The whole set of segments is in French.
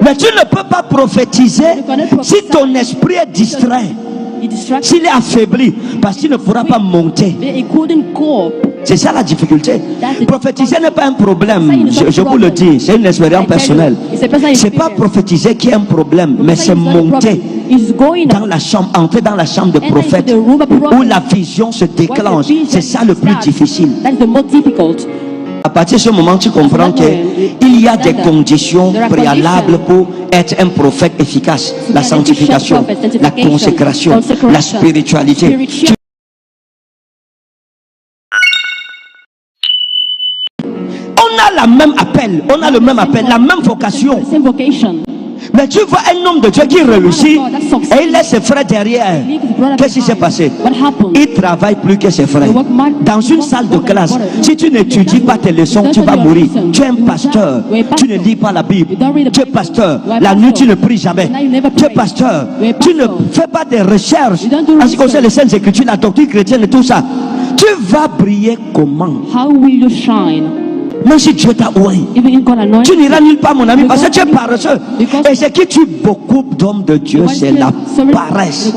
Mais tu ne peux pas prophétiser si ton esprit est distrait, s'il est affaibli, parce qu'il ne pourra pas monter. C'est ça la difficulté. Prophétiser n'est pas un problème, je vous le dis, c'est une expérience personnelle. C'est pas prophétiser qui est un problème, mais c'est monter dans la chambre, entrer dans la chambre de prophète où la vision se déclenche. C'est ça le plus difficile. À partir de ce moment, tu comprends qu'il y a des conditions préalables pour être un prophète efficace. La sanctification, la consécration, la spiritualité. On a la même appel, on a le même appel, la même vocation. Mais tu vois un homme de Dieu qui réussit et il laisse ses frères derrière. Qu'est-ce qui s'est passé? Il travaille plus que ses frères. Dans une salle de classe, si tu n'étudies pas tes leçons, tu vas mourir. Tu es un pasteur, tu ne lis pas la Bible. Tu es pasteur, la nuit tu ne pries jamais. Tu es pasteur, tu ne fais pas des recherches en ce qui concerne les Saintes Écritures, la doctrine chrétienne et tout ça. Tu vas briller comment? Même si Dieu t'a oué, tu n'iras nulle part, mon ami, parce que tu es paresseux. Et ce qui tue beaucoup d'hommes de Dieu, c'est la paresse.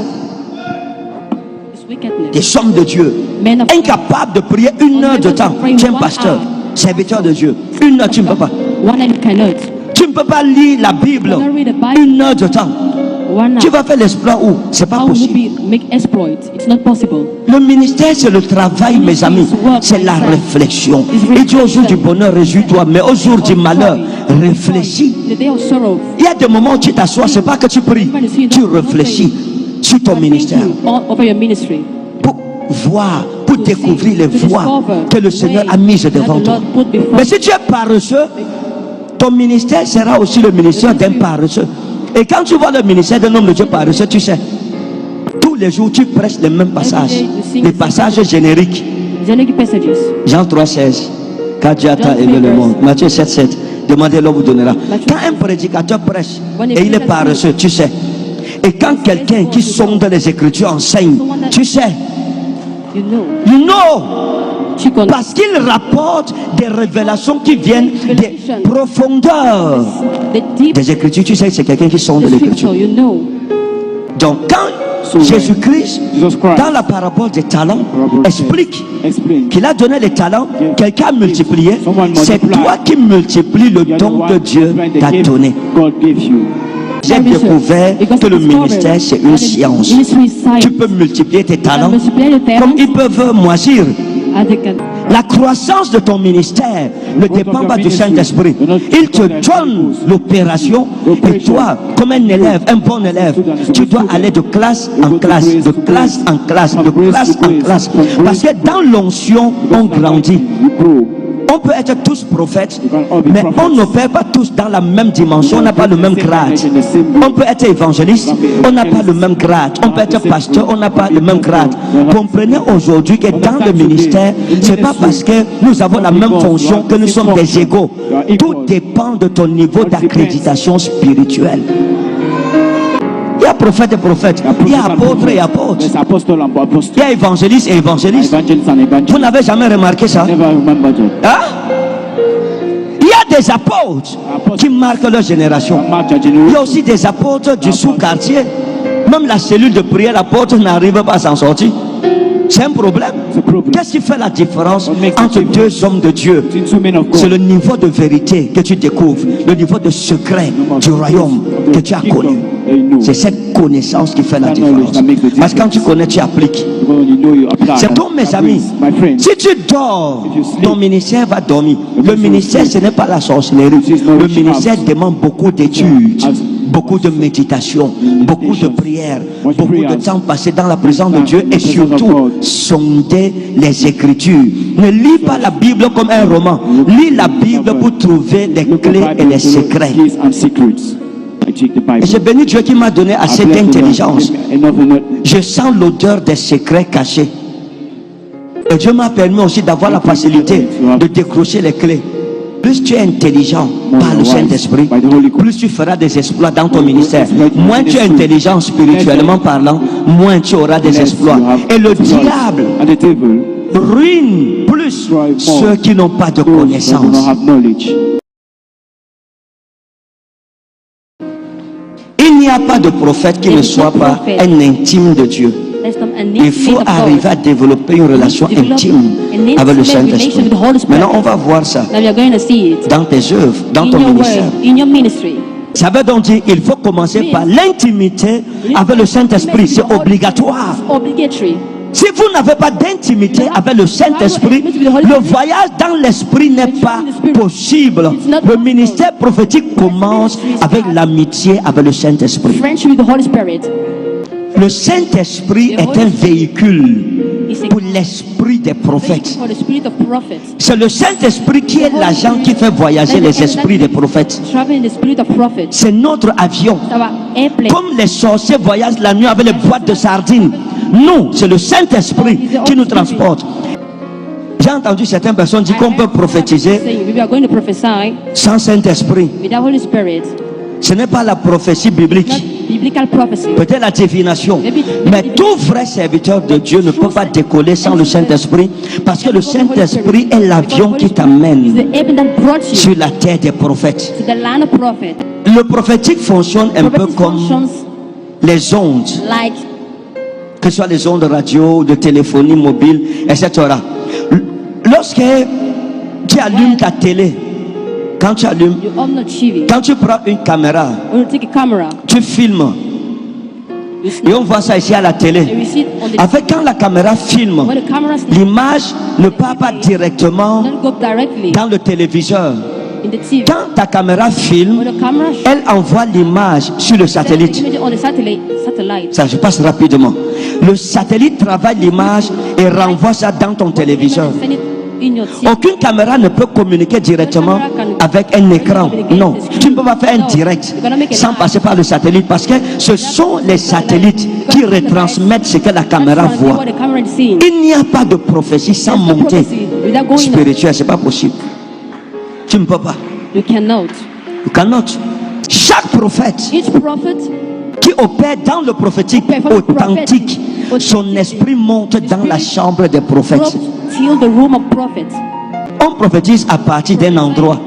Des hommes de Dieu incapables de prier 1 heure de temps. Tu es un pasteur, serviteur de Dieu. 1 heure, tu ne peux pas. Tu ne peux pas lire la Bible 1 heure de temps. Tu vas faire l'exploit où? C'est pas possible. Le ministère, c'est le travail, mes amis. C'est la réflexion. Il dit au jour du bonheur, réjouis-toi. Mais au jour du malheur, réfléchis. Il y a des moments où tu t'assois, c'est pas que tu pries. Tu réfléchis sur ton ministère. Pour voir, pour découvrir les voies que le Seigneur a mises devant toi. Mais si tu es paresseux, ton ministère sera aussi le ministère d'un paresseux. Et quand tu vois le ministère d'un homme de Dieu paresseux, tu sais, tous les jours tu prêches les mêmes passages, les passages génériques. Jean 3,16, car Dieu a tant aimé le monde. Matthieu 7,7, demandez, l'on vous donnera. Quand un prédicateur prêche et il est paresseux, tu sais. Et quand quelqu'un qui sonde les Écritures enseigne, tu sais. You know. Parce qu'il rapporte des révélations qui viennent des profondeurs des Écritures. Tu sais que c'est quelqu'un qui sonde l'Écriture. Donc quand Jésus-Christ, dans la parabole des talents, explique qu'il a donné les talents, quelqu'un a multiplié, c'est toi qui multiplies le don que Dieu t'a donné. J'ai découvert que le ministère c'est une science. Tu peux multiplier tes talents comme ils peuvent moisir. La croissance de ton ministère ne dépend pas du Saint-Esprit. Il te donne l'opération et toi, comme un élève, un bon élève, tu dois aller de classe en classe, de classe en classe, de classe en classe. Parce que dans l'onction, on grandit. On peut être tous prophètes, mais on n'opère pas tous dans la même dimension, on n'a pas le même grade. On peut être évangéliste, on n'a pas le même grade. On peut être pasteur, on n'a pas le même grade. Comprenez aujourd'hui que dans le ministère, c'est pas parce que nous avons la même fonction que nous sommes des égaux. Tout dépend de ton niveau d'accréditation spirituelle. Il y a prophète et prophète, il y a apôtre et apôtre, il y a évangéliste et évangéliste. Vous n'avez jamais remarqué ça? Hein? Il y a des apôtres qui marquent leur génération. Il y a aussi des apôtres du sous-quartier. Même la cellule de prière, l'apôtre n'arrive pas à s'en sortir. C'est un problème. Qu'est-ce qui fait la différence entre deux hommes de Dieu? C'est le niveau de vérité que tu découvres, le niveau de secret du royaume que tu as connu. C'est cette connaissance qui fait la différence. Parce que quand tu connais, tu appliques. C'est donc, mes amis, si tu dors, ton ministère va dormir. Le ministère, ce n'est pas la sorcellerie. Le ministère demande beaucoup d'études, beaucoup de méditation, beaucoup de prières, beaucoup de temps passé dans la présence de Dieu et surtout sonder les Écritures. Ne lis pas la Bible comme un roman. Lis la Bible pour trouver les clés et les secrets. Et j'ai béni Dieu qui m'a donné assez d'intelligence. Je sens l'odeur des secrets cachés. Et Dieu m'a permis aussi d'avoir la facilité de décrocher les clés. Plus tu es intelligent par le Saint-Esprit, plus tu feras des exploits dans ton ministère. Moins tu es intelligent spirituellement parlant, moins tu auras des exploits. Et le diable ruine plus ceux qui n'ont pas de connaissance. Il n'y a pas de prophète qui ne soit pas un intime de Dieu. Il faut arriver à développer une relation intime avec le Saint-Esprit. Maintenant, on va voir ça dans tes œuvres, dans ton ministère. Ça veut donc dire qu'il faut commencer par l'intimité avec le Saint-Esprit. C'est obligatoire. Si vous n'avez pas d'intimité avec le Saint-Esprit, le voyage dans l'Esprit n'est pas possible. Le ministère prophétique commence avec l'amitié avec le Saint-Esprit. Le Saint-Esprit est un véhicule pour l'esprit des prophètes. C'est le Saint-Esprit qui est l'agent qui fait voyager les esprits des prophètes. C'est notre avion. Comme les sorciers voyagent la nuit avec les boîtes de sardines, nous, c'est le Saint-Esprit qui nous transporte. J'ai entendu certaines personnes dire qu'on peut prophétiser sans Saint-Esprit. Ce n'est pas la prophétie biblique. Peut-être la divination. Mais tout vrai serviteur de Dieu ne peut pas décoller sans le Saint-Esprit, parce que le Saint-Esprit est l'avion qui t'amène sur la terre des prophètes. Le prophétique fonctionne un peu comme les ondes, que ce soit les ondes de radio, de téléphonie mobile, etc. Lorsque tu allumes ta télé, quand tu allumes, quand tu prends une caméra, tu filmes. Et on voit ça ici à la télé. En fait, quand la caméra filme, l'image ne part pas directement dans le téléviseur. Quand ta caméra filme, elle envoie l'image sur le satellite. Ça, je passe rapidement. Le satellite travaille l'image et renvoie ça dans ton téléviseur. Aucune caméra ne peut communiquer directement avec un écran. Non, tu ne peux pas faire un direct sans passer par le satellite, parce que ce sont les satellites qui retransmettent ce que la caméra voit. Il n'y a pas de prophétie sans montée spirituelle, c'est pas possible. Tu ne peux pas. You cannot. Chaque prophète qui opère dans le prophétique authentique, son esprit monte dans la chambre des prophètes. On prophétise à partir d'un endroit.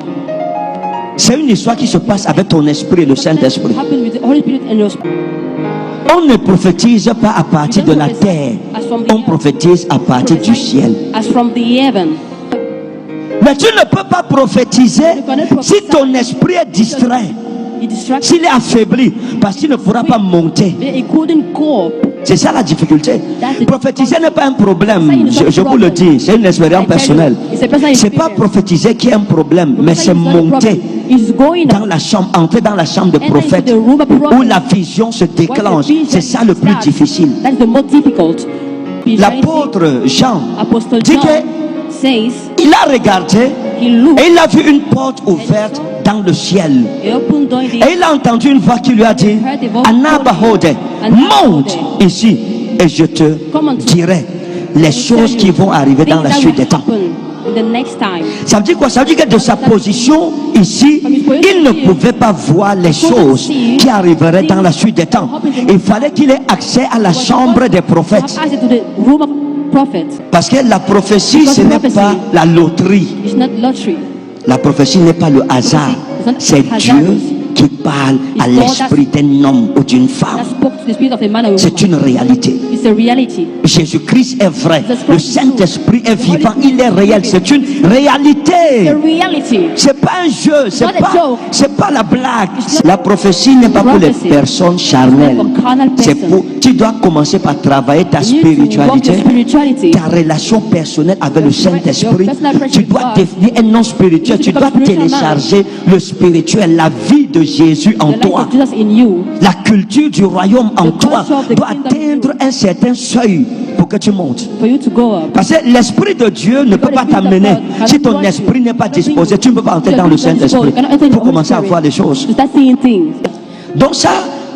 C'est une histoire qui se passe avec ton esprit et le Saint-Esprit. On ne prophétise pas à partir de la terre. On prophétise à partir du ciel. Mais tu ne peux pas prophétiser si ton esprit est distrait, s'il est affaibli, parce qu'il ne pourra pas monter. C'est ça la difficulté. Prophétiser n'est pas un problème, je vous le dis, c'est une expérience personnelle. C'est pas prophétiser qui est un problème, mais c'est monter dans la chambre, entrer dans la chambre de prophète où la vision se déclenche. C'est ça le plus difficile. L'apôtre Jean dit que il a regardé et il a vu une porte ouverte dans le ciel. Et il a entendu une voix qui lui a dit: Anabahode, monte ici et je te dirai les choses qui vont arriver dans la suite des temps. Ça veut dire quoi? Ça veut dire que de sa position ici, il ne pouvait pas voir les choses qui arriveraient dans la suite des temps. Il fallait qu'il ait accès à la chambre des prophètes. Parce que la prophétie, ce n'est pas la loterie. La prophétie n'est pas le hasard. C'est Dieu qui parle à l'esprit d'un homme ou d'une femme. C'est une réalité. Jésus-Christ est vrai. Le Saint-Esprit est vivant. Il est réel. C'est une réalité. C'est pas un jeu. C'est pas la blague. La prophétie n'est pas pour les personnes charnelles. C'est pour. Tu dois commencer par travailler ta spiritualité, ta relation personnelle avec le Saint-Esprit. Tu dois devenir un homme spirituel. Tu dois télécharger le spirituel, la vie de Jésus en toi. La culture du royaume en toi doit atteindre un certain seuil pour que tu montes. Parce que l'Esprit de Dieu ne peut pas t'amener. Si ton esprit n'est pas disposé, tu ne peux pas entrer dans le Saint-Esprit pour commencer à voir les choses. Donc ça,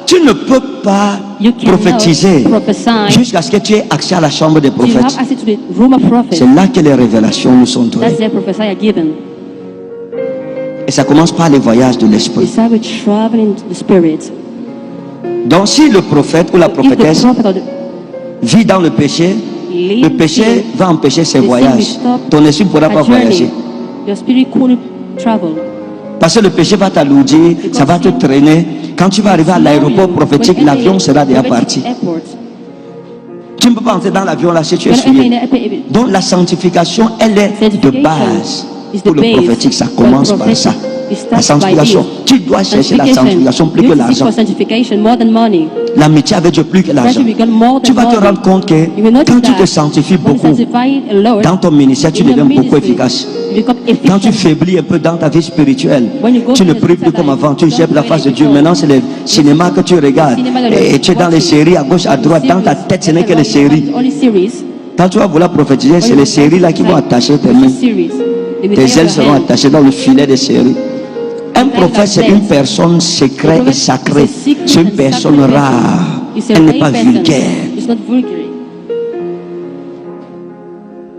tu ne peux pas prophétiser jusqu'à ce que tu aies accès à la chambre des prophètes. C'est là que les révélations nous sont données. Et ça commence par les voyages de l'esprit. Donc si le prophète ou la prophétesse vit dans le péché va empêcher ses voyages. Ton esprit ne pourra pas voyager. Parce que le péché va t'alourdir, ça va te traîner. Quand tu vas arriver à l'aéroport prophétique, l'avion sera déjà parti. Tu ne peux pas entrer dans l'avion là si tu es souillé. Donc la sanctification, elle est de base. Pour le prophétique, ça commence par ça. La sanctification. Tu dois chercher la sanctification plus que l'argent. L'amitié avec Dieu plus que l'argent. Tu vas te rendre compte que quand tu te sanctifies beaucoup dans ton ministère, tu deviens beaucoup efficace. Quand tu faiblis un peu dans ta vie spirituelle, tu ne pries plus comme avant, tu jettes la face de Dieu. Maintenant, c'est le cinéma que tu regardes. Et tu es dans les séries à gauche, à droite. Dans ta tête, ce n'est que les séries. Quand tu vas vouloir prophétiser, c'est les séries là qui vont attacher tes mains. Tes ailes seront attachées dans le filet des séries. Un prophète, c'est une personne secrète et sacrée. C'est une personne rare. Elle n'est pas vulgaire.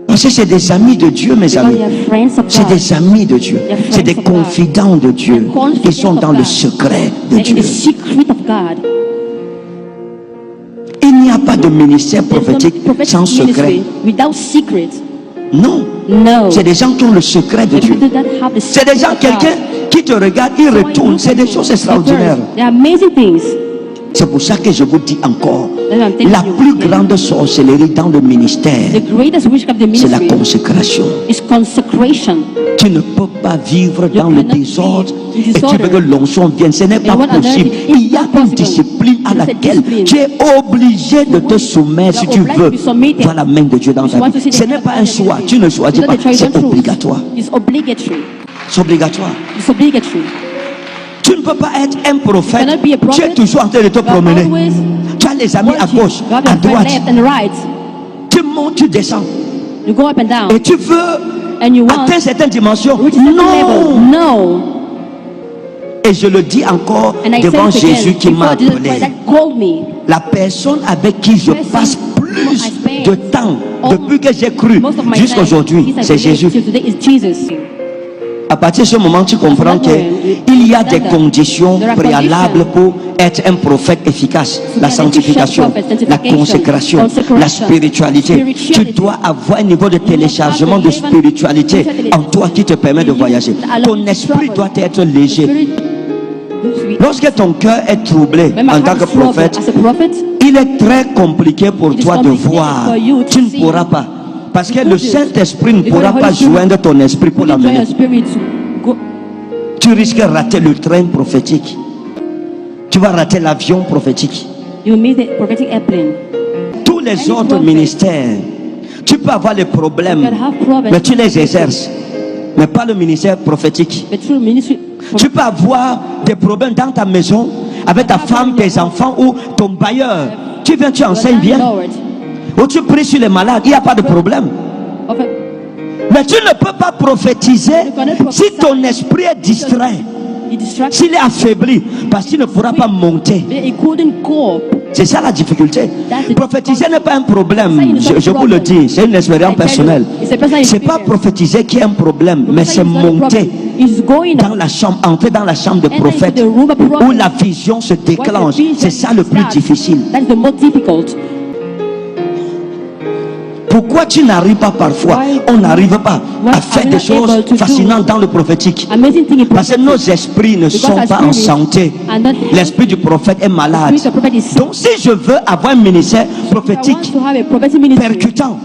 Parce que c'est des amis de Dieu, mes amis. C'est des amis de Dieu. C'est des confidents de Dieu. Ils sont dans le secret de Dieu. Il n'y a pas de ministère prophétique sans secret. Non. C'est des gens qui ont le secret de Dieu. C'est des gens, quelqu'un qui te regarde, il retourne. C'est des choses extraordinaires. C'est pour ça que je vous dis encore, la plus grande sorcellerie dans le ministère, c'est la consécration. Tu ne peux pas vivre dans le désordre et tu veux que l'onction vienne. Ce n'est pas possible. Il y a une discipline à laquelle tu es obligé de te soumettre si tu veux voir la main de Dieu dans ta vie. Ce n'est pas un choix. Tu ne choisis pas. C'est obligatoire. C'est obligatoire. Tu ne peux pas être un prophète. Tu es toujours en train de te promener. Tu as les amis à gauche, à droite. Tu montes, tu descends. Et tu veux atteindre certaines dimensions. Non. Et je le dis encore devant Jésus qui m'a appelé. La personne avec qui je passe plus de temps depuis que j'ai cru jusqu'à aujourd'hui, c'est Jésus. À partir de ce moment, tu comprends qu'il y a des conditions préalables pour être un prophète efficace. La sanctification, la consécration, la spiritualité. Tu dois avoir un niveau de téléchargement de spiritualité en toi qui te permet de voyager. Ton esprit doit être léger. Lorsque ton cœur est troublé en tant que prophète, il est très compliqué pour toi de voir. Tu ne pourras pas. Parce que le Saint-Esprit ne pourra pas joindre ton esprit pour l'amener. Tu risques de rater le train prophétique. Tu vas rater l'avion prophétique. Tous les autres ministères, tu peux avoir des problèmes, mais tu les exerces. Mais pas le ministère prophétique. Tu peux avoir des problèmes dans ta maison, avec ta femme, tes enfants ou ton bailleur. Tu viens, tu enseignes bien. Ou tu pries sur les malades, il n'y a pas de problème. Mais tu ne peux pas prophétiser si ton esprit est distrait, s'il est affaibli, parce qu'il ne pourra pas monter. C'est ça la difficulté. Prophétiser n'est pas un problème, je vous le dis, c'est une expérience personnelle. C'est pas prophétiser qui est un problème, mais c'est monter dans la chambre, entrer dans la chambre de prophète où la vision se déclenche. C'est ça le plus difficile. Pourquoi tu n'arrives pas parfois? On n'arrive pas à faire des choses fascinantes dans le prophétique. Parce que nos esprits ne sont pas en santé. L'esprit du prophète est malade. Donc si je veux avoir un ministère prophétique percutant,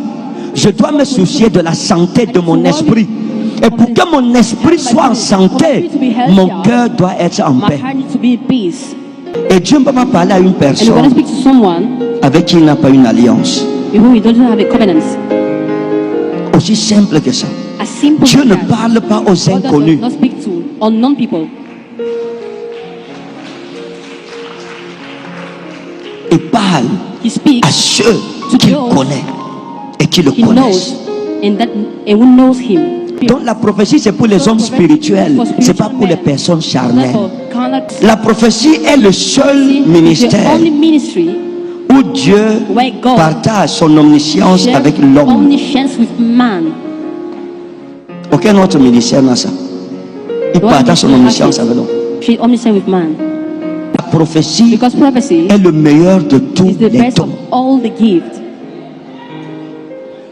je dois me soucier de la santé de mon esprit. Et pour que mon esprit soit en santé, mon cœur doit être en paix. Et Dieu ne peut pas parler à une personne avec qui il n'a pas une alliance. Aussi simple que ça. Dieu ne parle pas aux inconnus. Il parle à ceux qu'il connaît et qui le connaissent. Donc la prophétie c'est pour les hommes spirituels, c'est pas pour les personnes charnelles. La prophétie est le seul ministère où Dieu partage son omniscience avec l'homme. Aucun autre ministère n'a ça. Il partage son omniscience avec l'homme. La prophétie est le meilleur de tous les dons.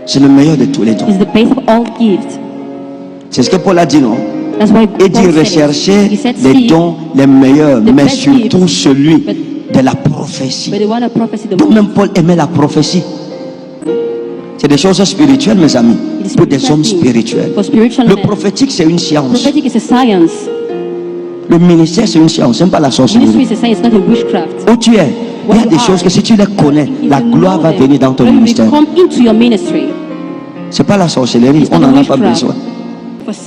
C'est le meilleur de tous les dons. C'est ce que Paul a dit, non? Et dit rechercher les dons les meilleurs, mais surtout celui de la prophétie. Donc même Paul aimait la prophétie. C'est des choses spirituelles, mes amis, pour des hommes spirituels. Le prophétique, c'est une science. Le ministère, c'est une science, ce n'est pas la sorcellerie. Où tu es, il y a des choses que si tu les connais, la gloire va venir dans ton ministère. Ce n'est pas la sorcellerie, on n'en a pas besoin.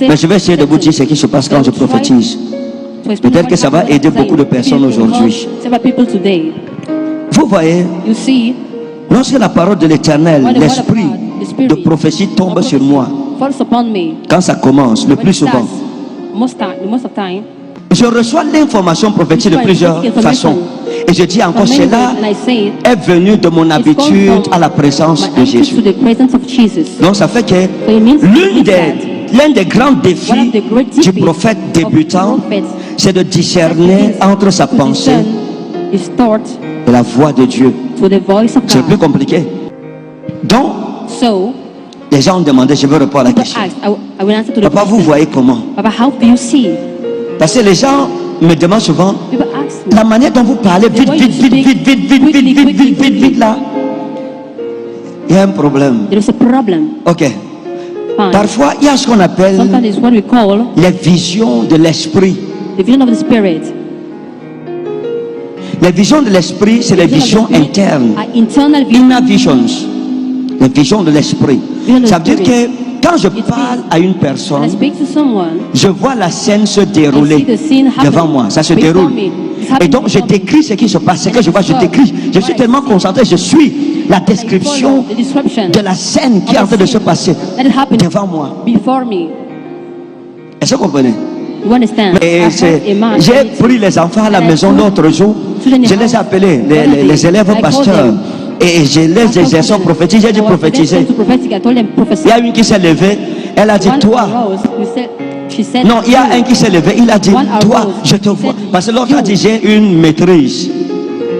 Mais je vais essayer de vous dire ce qui se passe quand je prophétise. Peut-être que ça va aider beaucoup de personnes aujourd'hui. Vous voyez, lorsque la parole de l'Éternel, l'esprit de prophétie tombe sur moi, quand ça commence, le plus souvent, je reçois l'information prophétique de plusieurs façons. Et je dis encore, cela est venu de mon habitude à la présence de Jésus. Donc ça fait que l'un des grands défis du prophète débutant, c'est de discerner entre sa pensée et la voix de Dieu. C'est plus compliqué. Donc, les gens ont demandé, je veux répondre à la question. Papa, vous voyez comment? Parce que les gens me demandent souvent la manière dont vous parlez vite là. Il y a un problème. Ok. Parfois, il y a ce qu'on appelle les visions de l'esprit. Les visions de l'esprit, c'est les visions internes. Inner visions. Les visions de l'esprit. Ça veut dire que quand je parle à une personne, je vois la scène se dérouler devant moi. Ça se déroule. Et donc je décris ce qui se passe. Ce que je vois, je décris. Je suis tellement concentré, je suis la description de la scène qui est en train de se passer devant moi. Est-ce que vous comprenez? J'ai pris les enfants à la maison l'autre jour. Je les ai appelés, les élèves pasteurs. Et je les exerce prophétiser. J'ai dit prophétiser. Il y a une qui s'est levée. Elle a dit toi. Non, il y a un qui s'est levé. Il a dit toi, je te vois. Parce que l'autre a dit j'ai une maîtrise.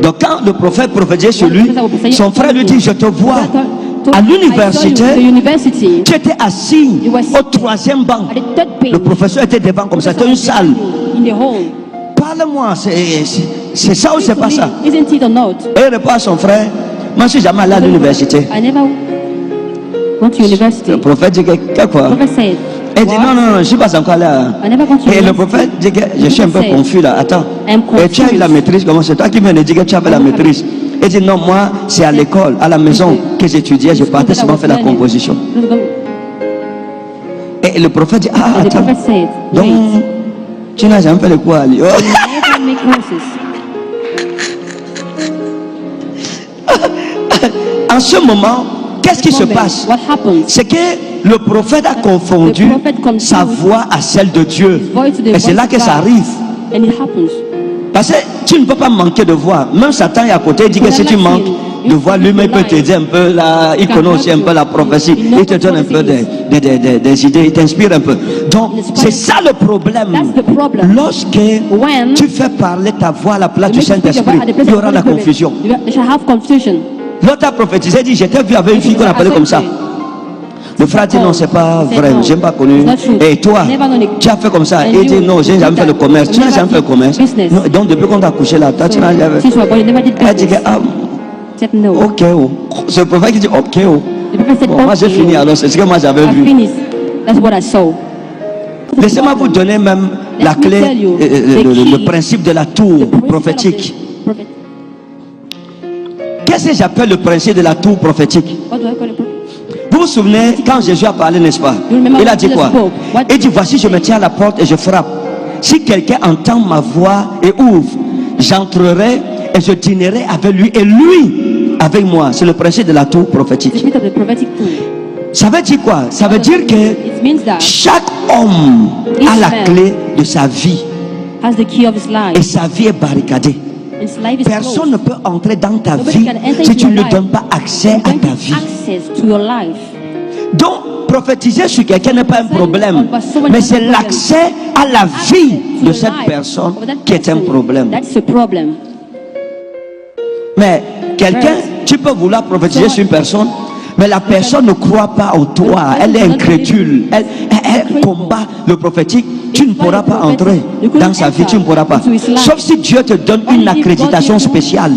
Donc quand le prophète prophétisait sur lui, son frère lui dit je te vois. À l'université, tu étais assis au troisième banc. Le professeur était devant comme ça. C'était une salle. Parle-moi, c'est ça ou c'est pas ça? Et il répond à son frère, moi je ne suis jamais allé à l'université. Le prophète dit que quoi? Il dit non, je ne suis pas encore là. Et le prophète dit que je suis un peu confus là. Attends, et tu as eu la maîtrise? Comment c'est toi qui viens de dire que tu avais la maîtrise? Il dit non, moi c'est à l'école, à la maison que j'étudiais, je partais souvent faire la composition. Et le prophète dit ah attends, donc tu n'as jamais fait le quoi? En ce moment, qu'est-ce qui se passe? C'est que le prophète a confondu sa voix à celle de Dieu. Et c'est là que ça arrive. Parce que tu ne peux pas manquer de voix. Même Satan est à côté, il dit que si tu manques de voix, lui-même peut t'aider un peu là. Il connaît aussi un peu la prophétie. Il te donne un peu des idées, il t'inspire un peu. Donc, c'est ça le problème. Lorsque tu fais parler ta voix à la place du Saint-Esprit, il y aura la confusion. L'autre a prophétisé, dit j'étais vu avec une fille qu'on appelait comme ça. Le frère dit non, c'est pas vrai, je n'ai pas connu. Et toi, tu as fait comme ça. Il dit non, je n'ai jamais fait le commerce. Tu n'as jamais fait le commerce. Non, donc depuis qu'on t'a couché là, toi tu n'as jamais fait. Elle dit que ok, oh. C'est le prophète qui dit ok, oh. Bon, moi j'ai fini alors, c'est ce que moi j'avais vu. Laissez-moi vous donner même la clé, le principe de la tour prophétique. Qu'est-ce que j'appelle le principe de la tour prophétique? Vous vous souvenez quand Jésus a parlé, n'est-ce pas? Il a dit quoi? Il dit voici je me tiens à la porte et je frappe. Si quelqu'un entend ma voix et ouvre, j'entrerai et je dînerai avec lui et lui avec moi. C'est le principe de la tour prophétique. Ça veut dire quoi? Ça veut dire que chaque homme a la clé de sa vie et sa vie est barricadée. Personne ne peut entrer dans ta vie si tu ne lui donnes pas accès à ta vie. Donc, prophétiser sur quelqu'un n'est pas un problème, mais c'est l'accès à la vie de cette personne qui est un problème. Mais quelqu'un, tu peux vouloir prophétiser sur une personne, mais la personne ne croit pas en toi, elle est incrédule, elle combat le prophétique tu ne pourras pas entrer dans sa vie, tu ne pourras pas. Sauf si Dieu te donne une accréditation spéciale.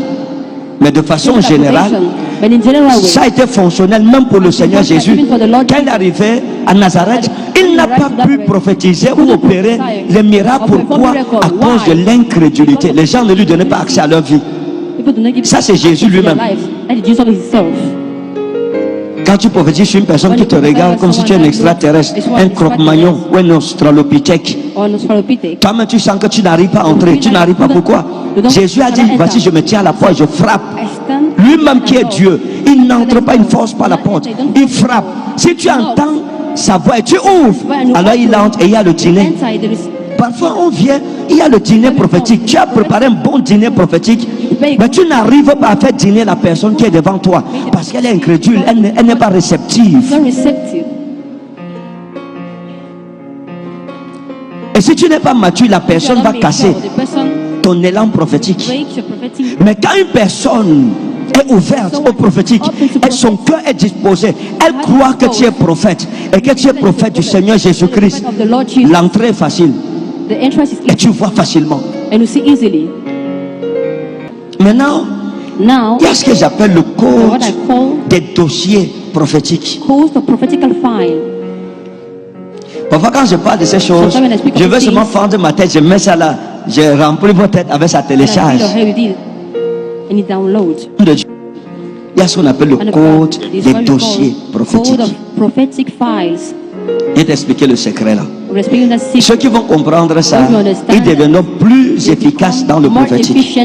Mais de façon générale, ça a été fonctionnel même pour le Seigneur Jésus. Quand il arrivait à Nazareth, il n'a pas pu prophétiser ou opérer les miracles. Pourquoi? À cause de l'incrédulité. Les gens ne lui donnaient pas accès à leur vie. Ça, c'est Jésus lui-même. Quand tu prophétises sur une personne qui te regarde comme si tu es un extraterrestre, un croque-magnon ou un australopithèque, toi-même tu sens que tu n'arrives pas à entrer. Tu n'arrives pas. Pourquoi? Jésus a dit, voici, je me tiens à la porte, je frappe. Lui-même qui est Dieu, il n'entre pas, il ne force pas la porte. Il frappe. Si tu entends sa voix et tu ouvres, alors il entre et il y a le dîner. Parfois on vient, il y a le dîner prophétique. Tu as préparé un bon dîner prophétique, mais tu n'arrives pas à faire dîner la personne qui est devant toi parce qu'elle est incrédule, elle n'est pas réceptive. Et si tu n'es pas mature, la personne va casser ton élan prophétique. Mais quand une personne est ouverte au prophétique et son cœur est disposé, elle croit que tu es prophète et que tu es prophète du Seigneur Jésus-Christ, l'entrée est facile et tu vois facilement. Maintenant, il y a ce que j'appelle le code des dossiers prophétiques. Parfois quand je parle de ces choses, je veux seulement fendre ma tête, je mets ça là, je remplis votre tête avec sa télécharge. Il y a ce qu'on appelle le code des dossiers prophétiques. Je vais t'expliquer le secret là. Ceux qui vont comprendre ça, ils deviendront plus efficaces dans le prophétique.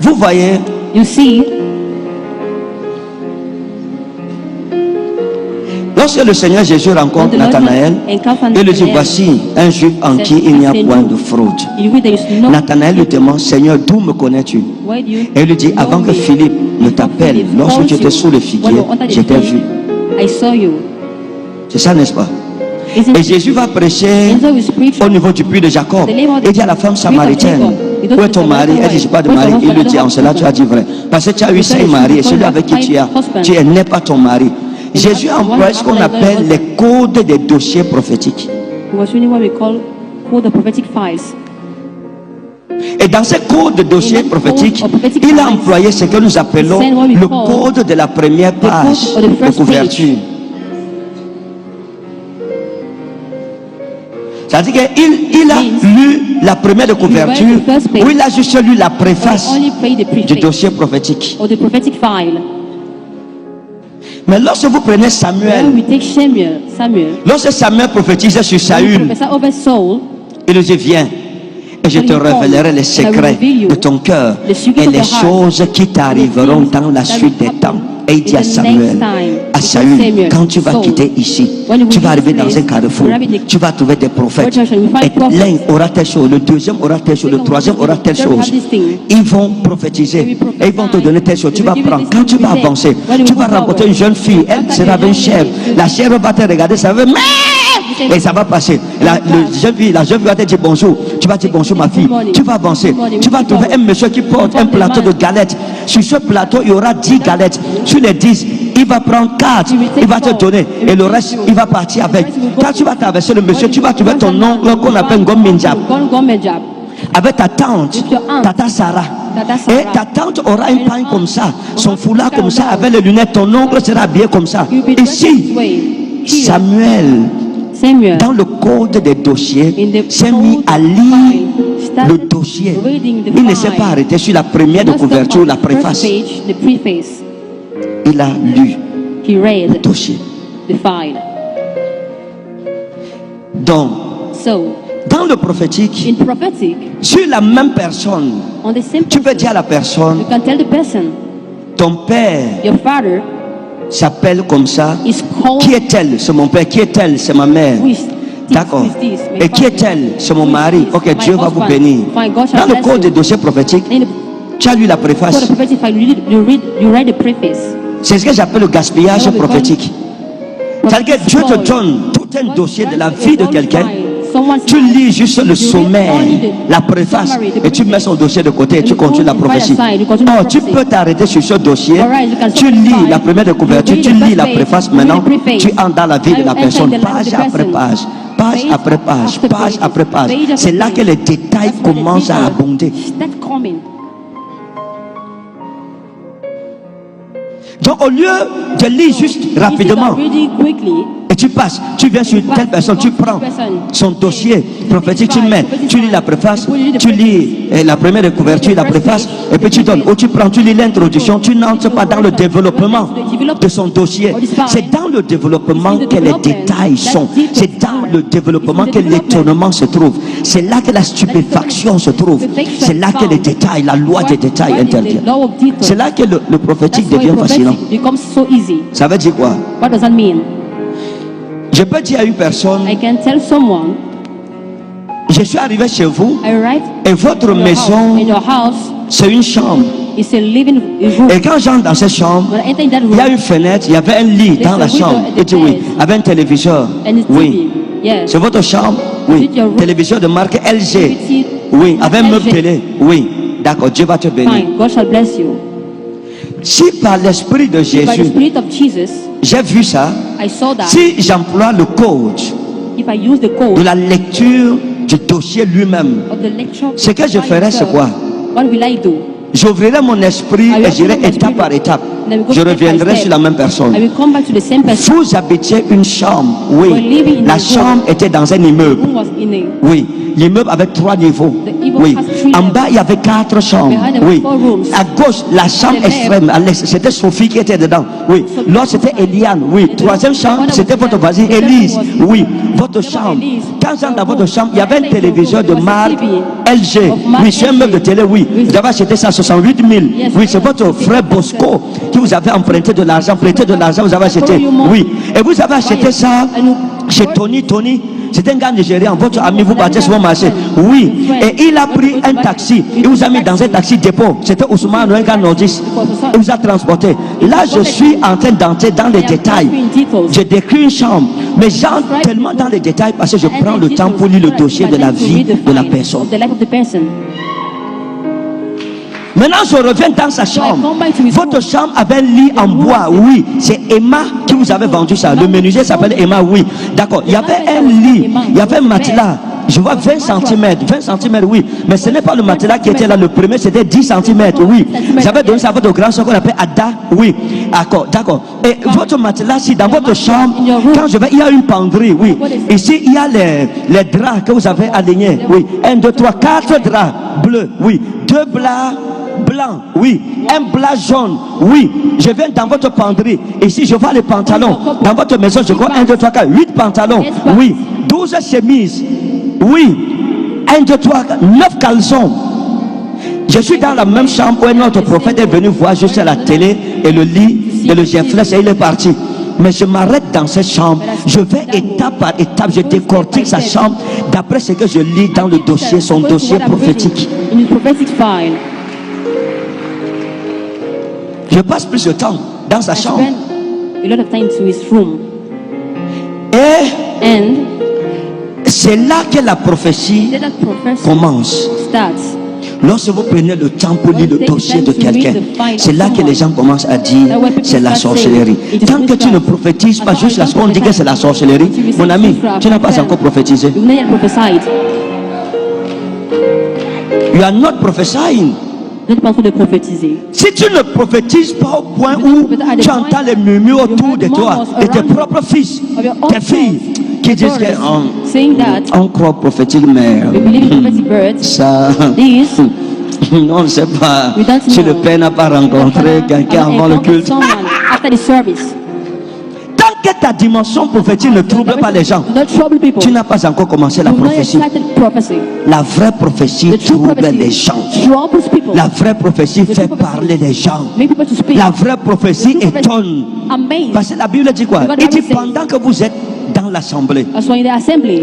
Vous voyez, lorsque le Seigneur Jésus rencontre Nathanaël, il lui dit, voici un juif en qui il n'y a point de fraude. Nathanaël lui demande, Seigneur, d'où me connais-tu? Et il lui dit, avant que Philippe ne t'appelle, lorsque tu étais sous le figuier, je t'ai vu. C'est ça, n'est-ce pas? Et Jésus va prêcher au niveau du puits de Jacob. Il dit à la femme samaritaine, où est ton mari? Elle dit, je n'ai pas de mari. Il lui dit, en cela tu as dit vrai, parce que tu as eu 5 maris et celui avec qui tu n'es pas ton mari. Jésus emploie ce qu'on appelle les codes des dossiers prophétiques. Et dans ces codes de dossiers prophétiques, il a employé ce que nous appelons le code de la première page de couverture. C'est-à-dire qu'il a lu la première de couverture, ou il a juste lu la préface du dossier prophétique. Mais lorsque vous prenez Samuel, lorsque Samuel prophétisait sur Saül, il lui dit, viens et je te révélerai les secrets de ton cœur et les choses qui t'arriveront dans la suite des temps. Et il dit à Samuel, à Saül, quand tu vas quitter ici, tu vas arriver dans un carrefour, tu vas trouver des prophètes. Et l'un aura telle chose, le deuxième aura telle chose, le troisième aura telle chose. Ils vont prophétiser et ils vont te donner telle chose. Tu vas prendre. Quand tu vas avancer, tu vas rencontrer une jeune fille, elle sera une chèvre. La chèvre va te regarder, ça va et ça va passer. La jeune fille va te dire bonjour. Tu vas dire bonjour ma fille. Tu vas avancer. Tu vas trouver un monsieur qui porte un plateau de galettes. Sur ce plateau, il y aura 10 galettes. Sur les 10, il va prendre 4. Il va te donner. Et le reste, il va partir avec. Quand tu vas traverser le monsieur, tu vas trouver ton oncle qu'on appelle Ngom Minjab. Avec ta tante, Tata Sarah. Et ta tante aura une pagne comme ça, son foulard comme ça, avec les lunettes. Ton oncle sera habillé comme ça. Ici, Samuel, dans le code des dossiers, s'est mis à lire le dossier. Il ne s'est pas arrêté sur la première de couverture, la préface. Il a lu le dossier. Donc, dans le prophétique, sur la même personne, tu peux dire à la personne, ton père s'appelle comme ça. Qui est-elle? C'est mon père. Qui est-elle? C'est ma mère. D'accord. Et qui est-elle? C'est mon mari. Ok, Dieu va vous bénir. Dans le code des dossiers prophétiques, tu as lu la préface. C'est ce que j'appelle le gaspillage prophétique. C'est-à-dire que Dieu te donne tout un dossier de la vie de quelqu'un. Tu lis juste le sommet, la préface, et tu mets son dossier de côté et tu continues la prophétie. Oh, tu peux t'arrêter sur ce dossier. Tu lis la première de couverture, tu lis la préface. Maintenant, tu entres dans la vie de la personne, page après page. page après page, page après page. C'est là que les détails commencent à abonder. Donc au lieu de lire juste rapidement, et tu passes, tu viens sur telle personne, tu prends son dossier prophétique, tu mets, tu lis la préface, tu lis la première couverture, la préface, et puis tu donnes, ou tu prends, tu lis l'introduction, tu n'entres pas dans le développement de son dossier. C'est dans le développement que les détails sont. C'est dans le développement que l'étonnement se trouve. C'est là que la stupéfaction se trouve. C'est là que les détails, la loi des détails intervient. C'est là que le prophétique devient fascinant. Ça veut dire quoi? Je peux dire à une personne, je suis arrivé chez vous et votre maison, c'est une chambre. Et quand j'entre dans cette chambre, il y a une fenêtre, il y avait un lit dans la chambre. Et tu dis oui, avec un téléviseur. Oui. C'est votre chambre? Oui. Téléviseur de marque LG. Oui. Avec un meuble télé. Oui. D'accord, Dieu va te bénir. Si par l'esprit de Jésus, j'ai vu ça, si j'emploie le code de la lecture du dossier lui-même, ce que je ferai, c'est quoi? J'ouvrirai mon esprit et j'irai étape par étape. Je reviendrai sur la même personne. Vous habitiez une chambre. Oui. La chambre était dans un immeuble. Oui. L'immeuble avait 3 niveaux. Oui. En bas, il y avait 4 chambres. Oui. À gauche, la chambre extrême, à l'est, c'était Sophie qui était dedans. Oui. L'autre, c'était Eliane. Oui. 3e chambre, c'était votre voisine Élise. Oui. Votre chambre. Quand j'entre dans votre chambre, il y avait un téléviseur de marque LG. Oui. C'est un meuble de télé. Oui. Vous avez acheté ça à 68 000. Oui. C'est votre frère Bosco qui vous avez emprunté de l'argent. Prêté de l'argent, vous avez acheté. Oui. Et vous avez acheté ça chez Tony. C'est un gars nigérian, votre ami, vous partez sur mon marché. Oui. Et il a pris un taxi. Il vous a mis dans un taxi dépôt. C'était Ousmane, un gars nordiste. Il vous a transporté. Là, je suis en train d'entrer dans les détails. Je décris une chambre. Mais j'entre tellement dans les détails parce que je prends le temps pour lire le dossier de la vie de la personne. Maintenant, je reviens dans sa chambre. Votre chambre avait un lit en bois. Oui, c'est Emma qui vous avait vendu ça. Le menuisier s'appelle Emma. Oui, d'accord. Il y avait un lit, il y avait un matelas. Je vois 20 cm. 20 cm, oui. Mais ce n'est pas le matelas qui était là. Le premier, c'était 10 cm. Oui. J'avais donné ça à votre grand soeur qu'on appelle Ada. Oui. D'accord. Et votre matelas, si dans votre chambre, quand je vais, il y a une penderie. Oui. Ici, il y a les draps que vous avez alignés. Oui. 1, 2, 3, 4 draps bleus. Oui. 2 draps blanc, oui, un blanc jaune, oui. Je viens dans votre penderie. Ici, je vois les pantalons. Dans votre maison, je vois 1, 2, 3, 4, 8 pantalons, oui. 12 chemises, oui. 1, 2, 3, 4, 9 caleçons. Je suis dans la même chambre où notre prophète est venu voir juste à la télé et le lit et le géflex et il est parti. Mais je m'arrête dans cette chambre. Je vais étape par étape. Je décortique sa chambre d'après ce que je lis dans le dossier, son dossier prophétique. Je passe plus de temps dans sa chambre. Et c'est là que la prophétie commence. Lorsque vous prenez le temps pour lire le dossier de quelqu'un, c'est là que les gens commencent à dire c'est la sorcellerie. Tant que tu ne prophétises pas juste là, ce qu'on dit que c'est la sorcellerie, mon ami, tu n'as pas encore prophétisé. You are not prophesying. Si tu ne prophétises pas au point où tu entends les murmures autour de toi, de tes propres fils, tes filles, qui disent qu'on croit prophétique, mais ça, on ne sait pas si le père n'a pas rencontré quelqu'un avant le culte. Que ta dimension prophétique ne trouble pas les gens, tu n'as pas encore commencé la prophétie. La vraie prophétie trouble les gens. La vraie prophétie fait parler les gens. La vraie prophétie étonne. Parce que la Bible dit quoi? Il dit pendant que vous êtes dans l'assemblée,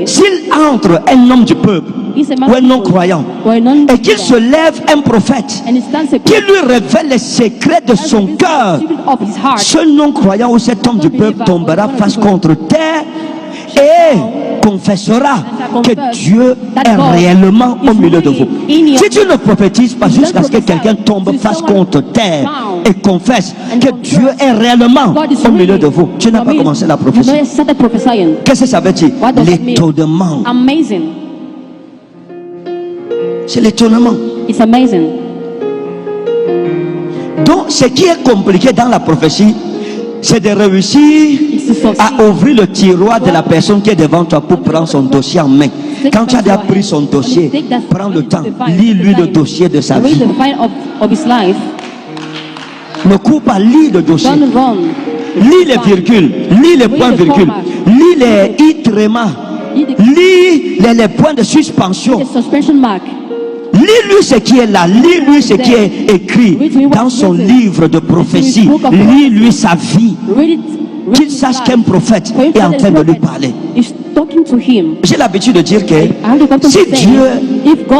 s'il entre un homme du peuple ou un non-croyant et qu'il se lève un prophète qui lui révèle les secrets de son cœur, ce non-croyant ou cet homme du peuple tombera face contre terre et et confessera que Dieu est réellement au milieu de vous. Si tu ne prophétises pas jusqu'à ce que quelqu'un tombe face contre terre et confesse que Dieu est réellement au milieu de vous, tu n'as pas commencé la prophétie. Qu'est-ce que ça veut dire? L'étonnement. C'est l'étonnement. It's amazing. Donc, ce qui est compliqué dans la prophétie, c'est de réussir à ouvrir le tiroir de la personne qui est devant toi pour prendre son dossier en main. Quand tu as déjà pris son dossier, prends le temps, lis-lui le dossier de sa vie. Ne cours pas, lis le dossier. Lis les virgules, lis les points virgules, lis les i tréma, lis les points de suspension. Lis-lui ce qui est là, lis-lui ce qui est écrit dans son livre de prophétie. Lis-lui sa vie. Qu'il sache qu'un prophète est en train de lui parler. J'ai l'habitude de dire que si Dieu,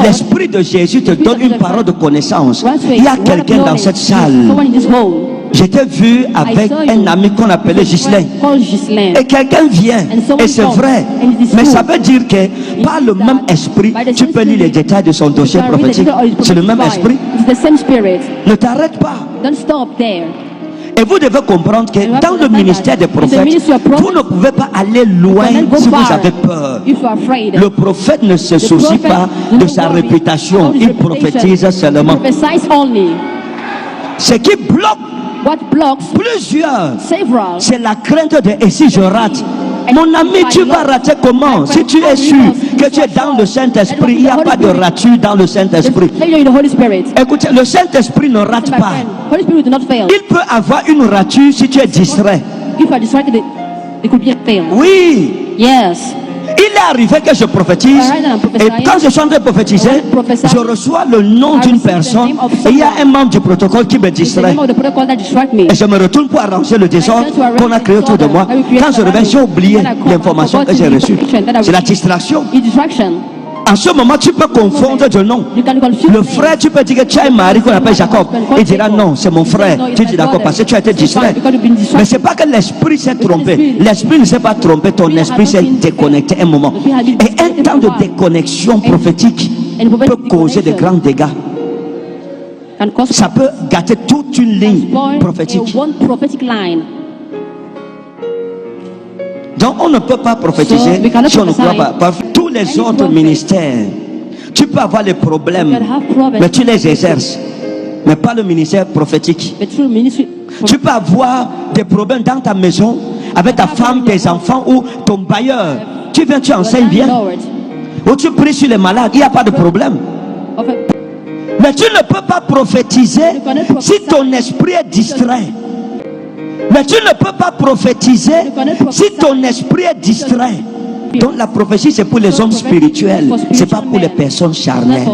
l'Esprit de Jésus te donne une parole de connaissance, il y a quelqu'un dans cette salle. J'étais vu avec un ami qu'on appelait Ghislain. Et quelqu'un vient, et c'est vrai. Mais ça veut dire que par le même esprit, tu peux lire les détails de son dossier prophétique. C'est le même esprit. Ne t'arrête pas. Et vous devez comprendre que dans le ministère des prophètes, vous ne pouvez pas aller loin si vous avez peur. Le prophète ne se soucie pas de sa réputation. Il prophétise seulement. Ce qui bloque plusieurs, c'est la crainte de et si je rate. Mon ami, tu vas rater comment? Si tu es sûr que tu es dans le Saint-Esprit, il n'y a pas de rature dans le Saint-Esprit. Écoutez, le Saint-Esprit ne rate pas. Il peut avoir une rature si tu es distrait. Oui. Yes. Il est arrivé que je prophétise, et quand je suis en train de prophétiser, je reçois le nom d'une personne, et il y a un membre du protocole qui me distrait. Et je me retourne pour arranger le désordre qu'on a créé autour de moi. Quand je reviens, j'ai oublié l'information que j'ai reçue. C'est la distraction. En ce moment, tu peux confondre de nom. Le frère, tu peux dire que tu as un mari qu'on appelle Jacob. Il dira non, c'est mon frère. Tu dis d'accord parce que tu as été distrait. Mais ce n'est pas que l'esprit s'est trompé. L'esprit ne s'est pas trompé, ton esprit s'est déconnecté un moment. Et un temps de déconnexion prophétique peut causer de grands dégâts. Ça peut gâter toute une ligne prophétique. Donc on ne peut pas prophétiser si on ne croit pas. Par tous les autres ministères, tu peux avoir les problèmes, mais tu les exerces. Mais pas le ministère prophétique. Tu peux avoir des problèmes dans ta maison, avec ta femme, tes enfants ou ton bailleur. Tu viens, tu enseignes bien. Ou tu pries sur les malades, il n'y a pas de problème. Mais tu ne peux pas prophétiser si ton esprit est distrait. Mais tu ne peux pas prophétiser si ton esprit est distrait. Donc la prophétie c'est pour les hommes spirituels, c'est pas pour les personnes charnelles.